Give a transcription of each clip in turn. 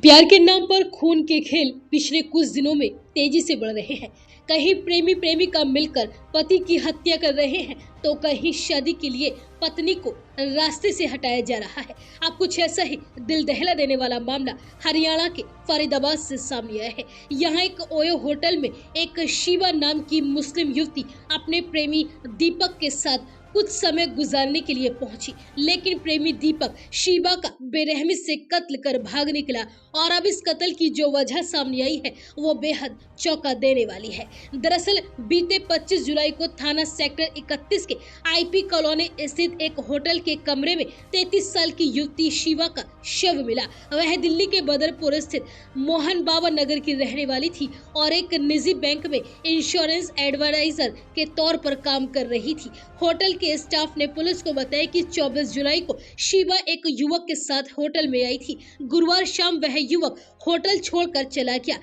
प्यार के नाम पर खून के खेल पिछले कुछ दिनों में तेजी से बढ़ रहे हैं। कहीं प्रेमी प्रेमिका मिलकर पति की हत्या कर रहे हैं, तो कहीं शादी के लिए पत्नी को रास्ते से हटाया जा रहा है। अब कुछ ऐसा ही दिल दहला देने वाला मामला हरियाणा के फरीदाबाद से सामने आया है। यहाँ एक ओयो होटल में एक शिवा नाम की मुस्लिम युवती अपने प्रेमी दीपक के साथ कुछ समय गुजारने के लिए पहुंची, लेकिन प्रेमी दीपक शिवा का बेरहमी से कत्ल कर भाग निकला। और अब इस कत्ल की जो वजह सामने आई है वो बेहद चौंका देने वाली है। दरअसल बीते 25 जुलाई को थाना सेक्टर 31 के आईपी कॉलोनी स्थित एक होटल के कमरे में 33 साल की युवती शिवा का शव मिला। वह दिल्ली के बदरपुर स्थित मोहन बाबा नगर की रहने वाली थी और एक निजी बैंक में इंश्योरेंस एडवाइजर के तौर पर काम कर रही थी। होटल के स्टाफ ने पुलिस को बताया कि 24 जुलाई को शिवा एक युवक के साथ होटल में आई थी। गुरुवार शाम वह युवक होटल छोड़कर चला गया।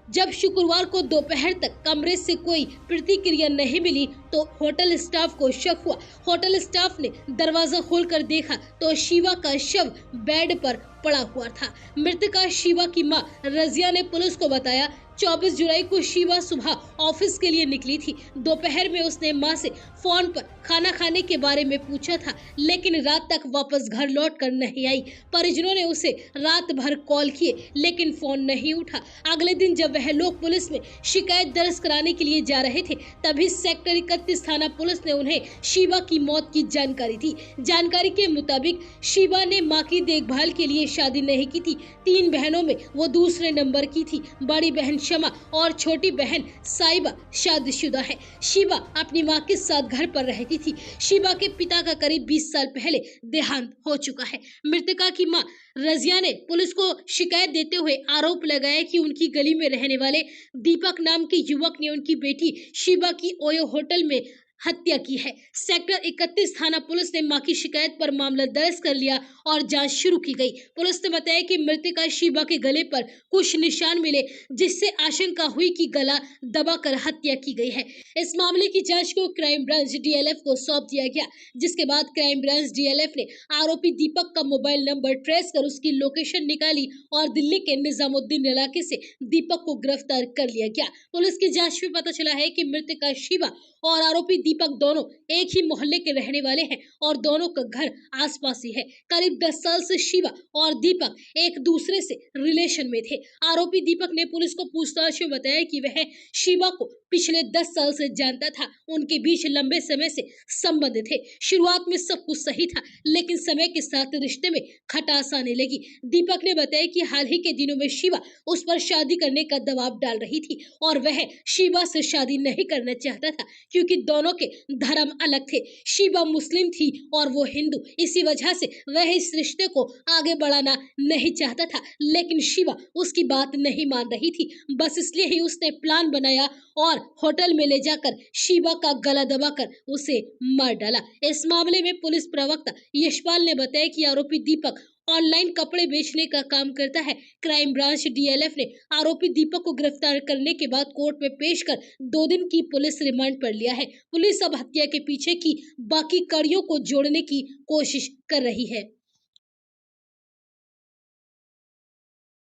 जब शुक्रवार को दोपहर तक कमरे से कोई प्रतिक्रिया नहीं मिली तो होटल स्टाफ को शक हुआ। होटल स्टाफ ने दरवाजा खोलकर देखा तो शिवा का शव बेड पर पड़ा हुआ था। मृतका शिवा की मां रजिया ने पुलिस को बताया, 24 जुलाई को शिवा सुबह ऑफिस के लिए निकली थी। दोपहर में उसने मां से फोन पर खाना खाने के बारे में पूछा था, लेकिन रात तक वापस घर लौट कर नहीं आई। परिजनों ने उसे रात भर कॉल किए, लेकिन फोन नहीं उठा। अगले दिन जब वह लोग पुलिस में शिकायत दर्ज कराने के लिए जा रहे थे, तभी सेक्टर 31 थाना पुलिस ने उन्हें शिवा की मौत की जानकारी दी। जानकारी के मुताबिक शिवा ने मां की देखभाल के लिए शादी नहीं की थी। 3 बहनों में वो दूसरे नंबर की थी। बड़ी बहन शमा और छोटी बहन साइबा शादीशुदा है। शिवा अपनी मां के साथ घर पर रहती थी। शिवा के पिता का करीब 20 साल पहले देहांत हो चुका है। मृतका की मां रजिया ने पुलिस को शिकायत देते हुए आरोप लगाया कि उनकी गली में रहने वाले दीपक नाम के युवक ने उनकी बेटी शिवा की ओयो होटल में हत्या की है। सेक्टर 31 थाना पुलिस ने मां की शिकायत पर मामला दर्ज कर लिया और जांच शुरू की गई। पुलिस ने बताया कि मृतका शिवा के गले पर कुछ निशान मिले, जिससे आशंका हुई कि गला दबाकर हत्या की गई है। इस मामले की जांच को क्राइम ब्रांच डीएलएफ को सौंप दिया गया, जिसके बाद क्राइम ब्रांच डीएलएफ ने आरोपी दीपक का मोबाइल नंबर ट्रेस कर उसकी लोकेशन निकाली और दिल्ली के निजामुद्दीन इलाके से दीपक को गिरफ्तार कर लिया गया। पुलिस की जांच में पता चला है कि मृतका शिवा और आरोपी दीपक दोनों एक ही मोहल्ले के रहने वाले हैं और दोनों का घर आसपास ही है। करीब 10 साल से शिवा और दीपक एक दूसरे से रिलेशन में थे। आरोपी दीपक ने पुलिस को पूछताछ में बताया कि वह शिवा को पिछले 10 साल से जानता था। उनके बीच लंबे समय से संबंध थे। शुरुआत में सब कुछ सही था, लेकिन समय के साथ रिश्ते में खटास आने लगी। दीपक ने बताया कि हाल ही के दिनों में शिवा उस पर शादी करने का दबाव डाल रही थी और वह शिवा से शादी नहीं करना चाहता था, क्योंकि दोनों के धर्म अलग थे। शिवा मुस्लिम थी और वो हिंदू। इसी वजह से वह इस रिश्ते को आगे बढ़ाना नहीं चाहता था, लेकिन शिवा उसकी बात नहीं मान रही थी। बस इसलिए ही उसने प्लान बनाया और होटल में ले जाकर शिवा का गला दबाकर उसे मार डाला। इस मामले में पुलिस प्रवक्ता यशपाल ने बताया कि आरोपी दीपक ऑनलाइन कपड़े बेचने का काम करता है। क्राइम ब्रांच डीएलएफ ने आरोपी दीपक को गिरफ्तार करने के बाद कोर्ट में पेश कर 2 दिन की पुलिस रिमांड पर लिया है। पुलिस अब हत्या के पीछे की बाकी कड़ियों को जोड़ने की कोशिश कर रही है।